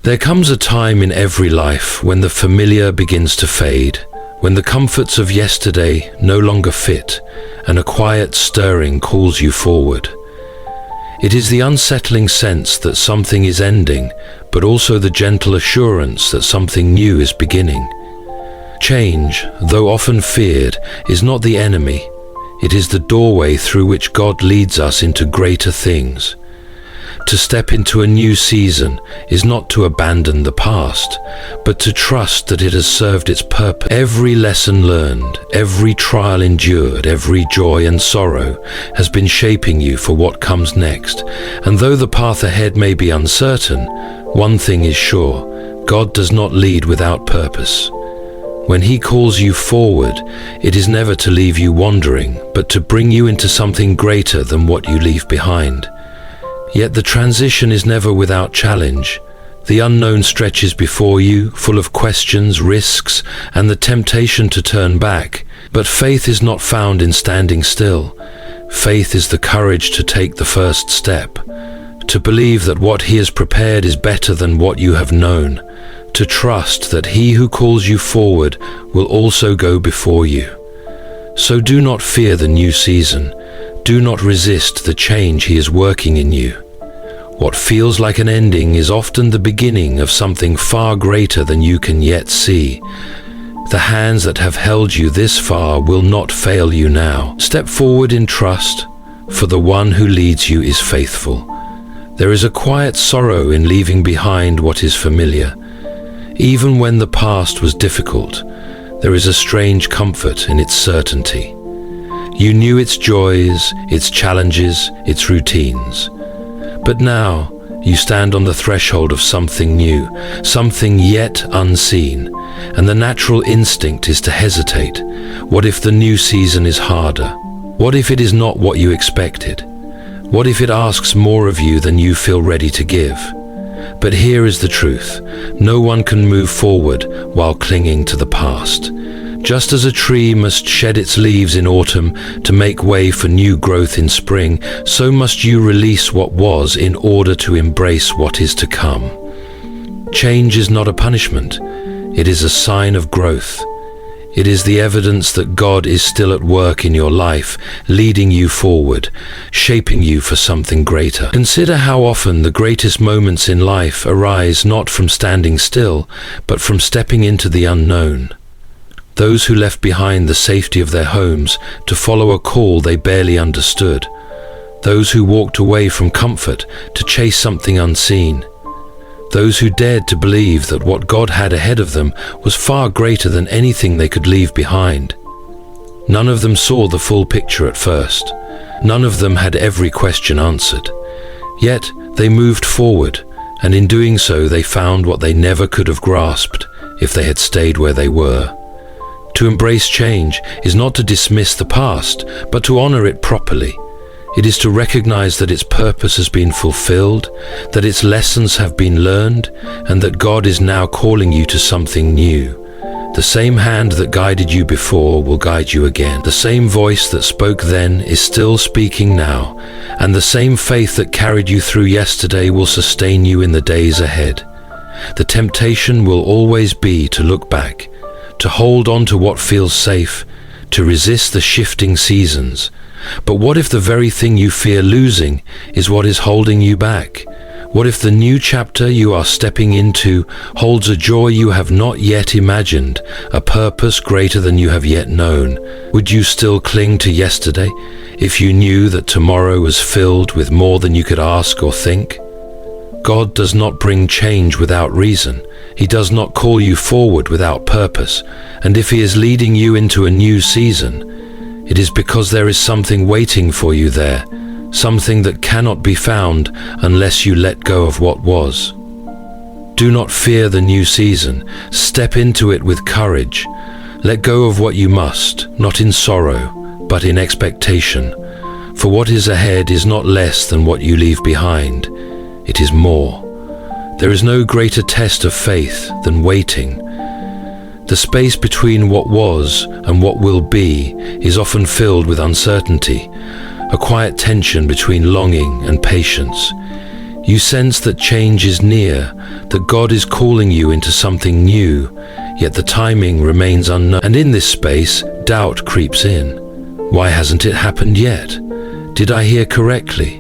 There comes a time in every life when the familiar begins to fade, when the comforts of yesterday no longer fit, and a quiet stirring calls you forward. It is the unsettling sense that something is ending, but also the gentle assurance that something new is beginning. Change, though often feared, is not the enemy. It is the doorway through which God leads us into greater things. To step into a new season is not to abandon the past, but to trust that it has served its purpose. Every lesson learned, every trial endured, every joy and sorrow has been shaping you for what comes next. And though the path ahead may be uncertain, one thing is sure: God does not lead without purpose. When He calls you forward, it is never to leave you wandering, but to bring you into something greater than what you leave behind. Yet the transition is never without challenge. The unknown stretches before you, full of questions, risks, and the temptation to turn back. But faith is not found in standing still. Faith is the courage to take the first step, to believe that what He has prepared is better than what you have known, to trust that He who calls you forward will also go before you. So do not fear the new season. Do not resist the change He is working in you. What feels like an ending is often the beginning of something far greater than you can yet see. The hands that have held you this far will not fail you now. Step forward in trust, for the one who leads you is faithful. There is a quiet sorrow in leaving behind what is familiar. Even when the past was difficult, there is a strange comfort in its certainty. You knew its joys, its challenges, its routines. But now you stand on the threshold of something new, something yet unseen, and the natural instinct is to hesitate. What if the new season is harder? What if it is not what you expected? What if it asks more of you than you feel ready to give? But here is the truth: no one can move forward while clinging to the past. Just as a tree must shed its leaves in autumn to make way for new growth in spring, so must you release what was in order to embrace what is to come. Change is not a punishment. It is a sign of growth. It is the evidence that God is still at work in your life, leading you forward, shaping you for something greater. Consider how often the greatest moments in life arise not from standing still, but from stepping into the unknown. Those who left behind the safety of their homes to follow a call they barely understood. Those who walked away from comfort to chase something unseen. Those who dared to believe that what God had ahead of them was far greater than anything they could leave behind. None of them saw the full picture at first. None of them had every question answered. Yet they moved forward, and in doing so they found what they never could have grasped if they had stayed where they were. To embrace change is not to dismiss the past, but to honor it properly. It is to recognize that its purpose has been fulfilled, that its lessons have been learned, and that God is now calling you to something new. The same hand that guided you before will guide you again. The same voice that spoke then is still speaking now, and the same faith that carried you through yesterday will sustain you in the days ahead. The temptation will always be to look back, to hold on to what feels safe, to resist the shifting seasons. But what if the very thing you fear losing is what is holding you back? What if the new chapter you are stepping into holds a joy you have not yet imagined, a purpose greater than you have yet known? Would you still cling to yesterday if you knew that tomorrow was filled with more than you could ask or think? God does not bring change without reason. He does not call you forward without purpose. And if He is leading you into a new season, it is because there is something waiting for you there, something that cannot be found unless you let go of what was. Do not fear the new season. Step into it with courage. Let go of what you must, not in sorrow, but in expectation. For what is ahead is not less than what you leave behind. It is more. There is no greater test of faith than waiting. The space between what was and what will be is often filled with uncertainty, a quiet tension between longing and patience. You sense that change is near, that God is calling you into something new, yet the timing remains unknown. And in this space, doubt creeps in. Why hasn't it happened yet? Did I hear correctly?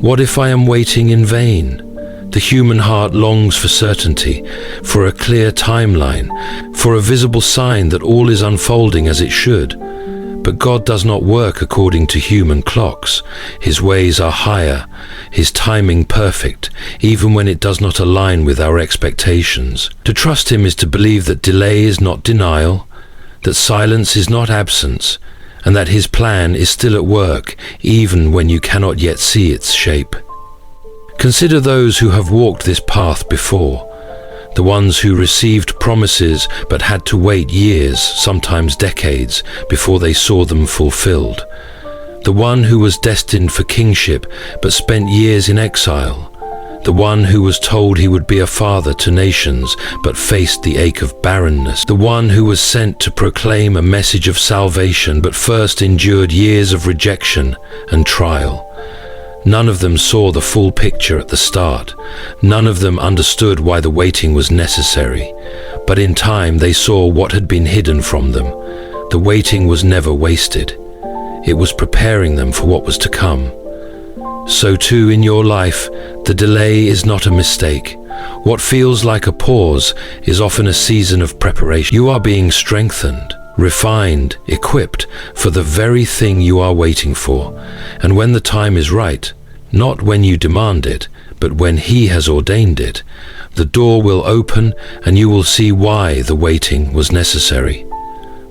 What if I am waiting in vain? The human heart longs for certainty, for a clear timeline, for a visible sign that all is unfolding as it should. But God does not work according to human clocks. His ways are higher, His timing perfect, even when it does not align with our expectations. To trust Him is to believe that delay is not denial, that silence is not absence, and that His plan is still at work, even when you cannot yet see its shape. Consider those who have walked this path before. The ones who received promises but had to wait years, sometimes decades, before they saw them fulfilled. The one who was destined for kingship but spent years in exile. The one who was told he would be a father to nations but faced the ache of barrenness. The one who was sent to proclaim a message of salvation but first endured years of rejection and trial. None of them saw the full picture at the start. None of them understood why the waiting was necessary. But in time they saw what had been hidden from them. The waiting was never wasted. It was preparing them for what was to come. So too in your life, the delay is not a mistake. What feels like a pause is often a season of preparation. You are being strengthened, refined, equipped for the very thing you are waiting for. And when the time is right, not when you demand it, but when He has ordained it, the door will open and you will see why the waiting was necessary.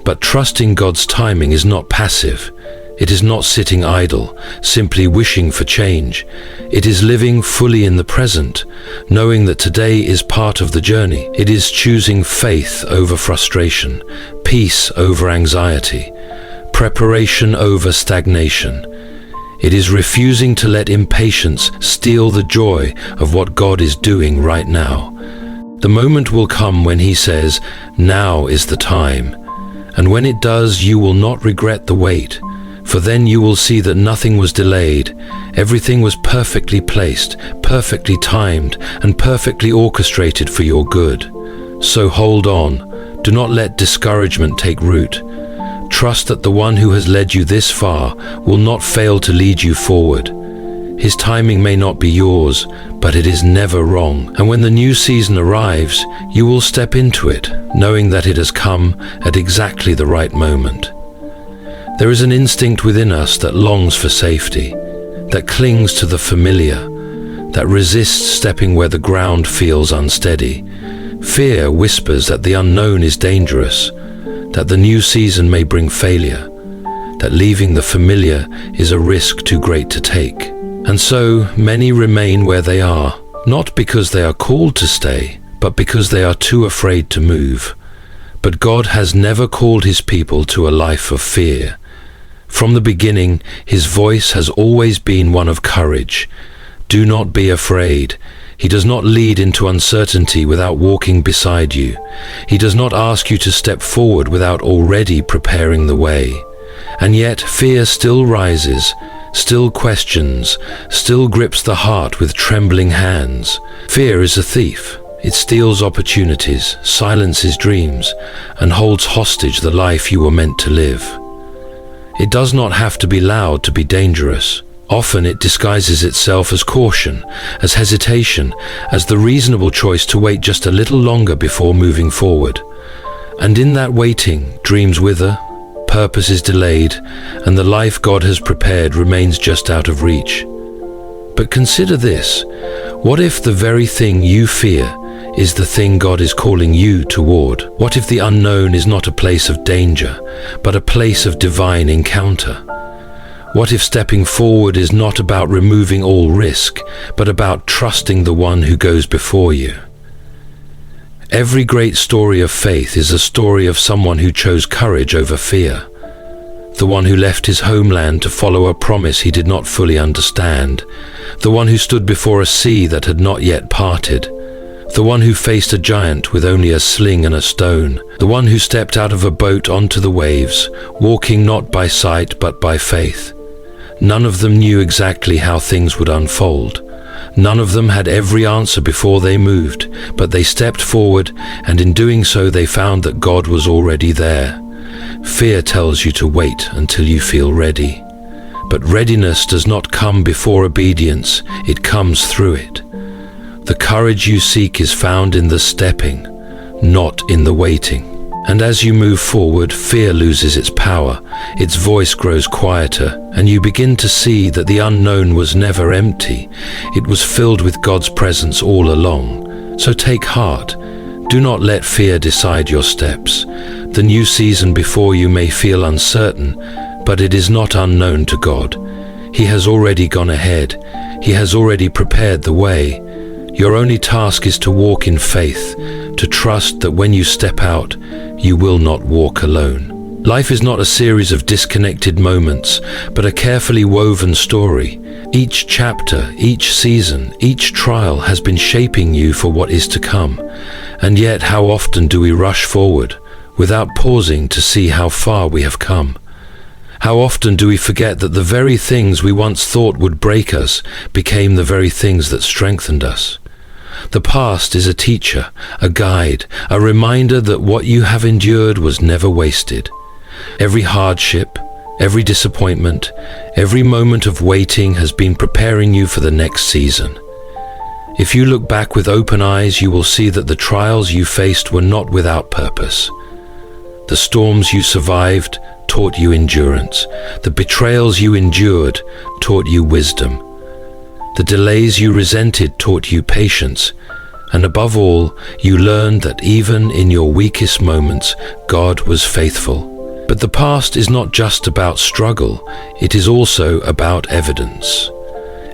But trusting God's timing is not passive. It is not sitting idle, simply wishing for change. It is living fully in the present, knowing that today is part of the journey. It is choosing faith over frustration, peace over anxiety, preparation over stagnation. It is refusing to let impatience steal the joy of what God is doing right now. The moment will come when He says, "Now is the time." And when it does, you will not regret the wait. For then you will see that nothing was delayed. Everything was perfectly placed, perfectly timed, and perfectly orchestrated for your good. So hold on. Do not let discouragement take root. Trust that the one who has led you this far will not fail to lead you forward. His timing may not be yours, but it is never wrong. And when the new season arrives, you will step into it, knowing that it has come at exactly the right moment. There is an instinct within us that longs for safety, that clings to the familiar, that resists stepping where the ground feels unsteady. Fear whispers that the unknown is dangerous, that the new season may bring failure, that leaving the familiar is a risk too great to take. And so many remain where they are, not because they are called to stay, but because they are too afraid to move. But God has never called His people to a life of fear. From the beginning, His voice has always been one of courage. Do not be afraid. He does not lead into uncertainty without walking beside you. He does not ask you to step forward without already preparing the way. And yet fear still rises, still questions, still grips the heart with trembling hands. Fear is a thief. It steals opportunities, silences dreams, and holds hostage the life you were meant to live. It does not have to be loud to be dangerous. Often it disguises itself as caution, as hesitation, as the reasonable choice to wait just a little longer before moving forward. And in that waiting, dreams wither, purpose is delayed, and the life God has prepared remains just out of reach. But consider this: what if the very thing you fear is the thing God is calling you toward? What if the unknown is not a place of danger, but a place of divine encounter? What if stepping forward is not about removing all risk, but about trusting the one who goes before you? Every great story of faith is a story of someone who chose courage over fear. The one who left his homeland to follow a promise he did not fully understand. The one who stood before a sea that had not yet parted. The one who faced a giant with only a sling and a stone. The one who stepped out of a boat onto the waves, walking not by sight but by faith. None of them knew exactly how things would unfold, None of them had every answer before they moved, but they stepped forward, and in doing so they found that God was already there. Fear tells you to wait until you feel ready. But readiness does not come before obedience, it comes through it. The courage you seek is found in the stepping, not in the waiting. And as you move forward, fear loses its power, its voice grows quieter, and you begin to see that the unknown was never empty. It was filled with God's presence all along. So take heart. Do not let fear decide your steps. The new season before you may feel uncertain, but it is not unknown to God. He has already gone ahead. He has already prepared the way. Your only task is to walk in faith, to trust that when you step out, you will not walk alone. Life is not a series of disconnected moments, but a carefully woven story. Each chapter, each season, each trial has been shaping you for what is to come. And yet, how often do we rush forward without pausing to see how far we have come? How often do we forget that the very things we once thought would break us became the very things that strengthened us? The past is a teacher, a guide, a reminder that what you have endured was never wasted. Every hardship, every disappointment, every moment of waiting has been preparing you for the next season. If you look back with open eyes, you will see that the trials you faced were not without purpose. The storms you survived taught you endurance. The betrayals you endured taught you wisdom. The delays you resented taught you patience. And above all, you learned that even in your weakest moments, God was faithful. But the past is not just about struggle, it is also about evidence.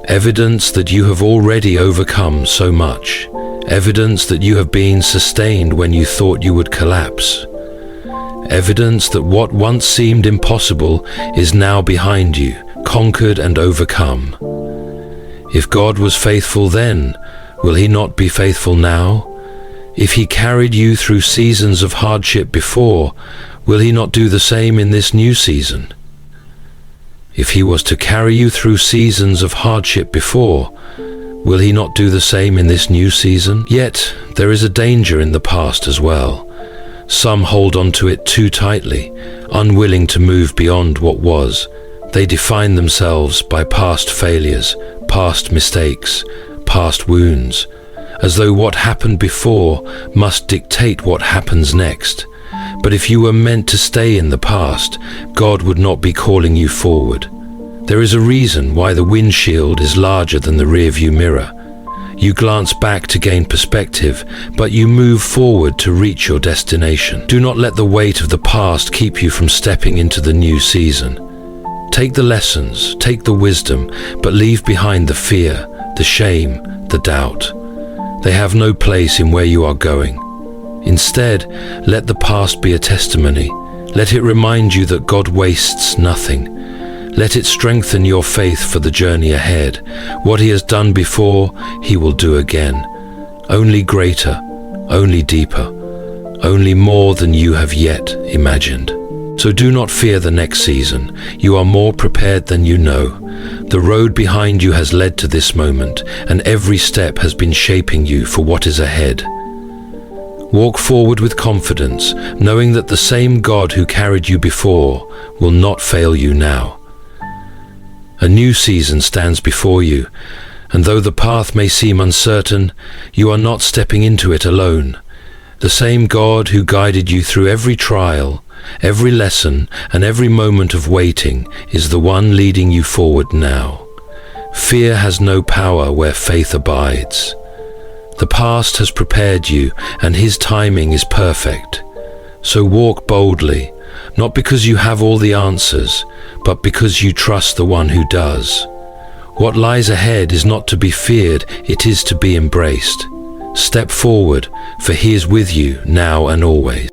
Evidence that you have already overcome so much. Evidence that you have been sustained when you thought you would collapse. Evidence that what once seemed impossible is now behind you, conquered and overcome. If God was faithful then, will He not be faithful now? If He carried you through seasons of hardship before, will He not do the same in this new season? If He was to carry you through seasons of hardship before, will He not do the same in this new season? Yet, there is a danger in the past as well. Some hold on to it too tightly, unwilling to move beyond what was. They define themselves by past failures, past mistakes, past wounds, as though what happened before must dictate what happens next. But if you were meant to stay in the past, God would not be calling you forward. There is a reason why the windshield is larger than the rearview mirror. You glance back to gain perspective, but you move forward to reach your destination. Do not let the weight of the past keep you from stepping into the new season. Take the lessons, take the wisdom, but leave behind the fear, the shame, the doubt. They have no place in where you are going. Instead, let the past be a testimony. Let it remind you that God wastes nothing. Let it strengthen your faith for the journey ahead. What He has done before, He will do again. Only greater, only deeper, only more than you have yet imagined. So do not fear the next season. You are more prepared than you know. The road behind you has led to this moment, and every step has been shaping you for what is ahead. Walk forward with confidence, knowing that the same God who carried you before will not fail you now. A new season stands before you, and though the path may seem uncertain, you are not stepping into it alone. The same God who guided you through every trial, every lesson, and every moment of waiting is the one leading you forward now. Fear has no power where faith abides. The past has prepared you, and His timing is perfect. So walk boldly, not because you have all the answers, but because you trust the one who does. What lies ahead is not to be feared, it is to be embraced. Step forward, for He is with you now and always.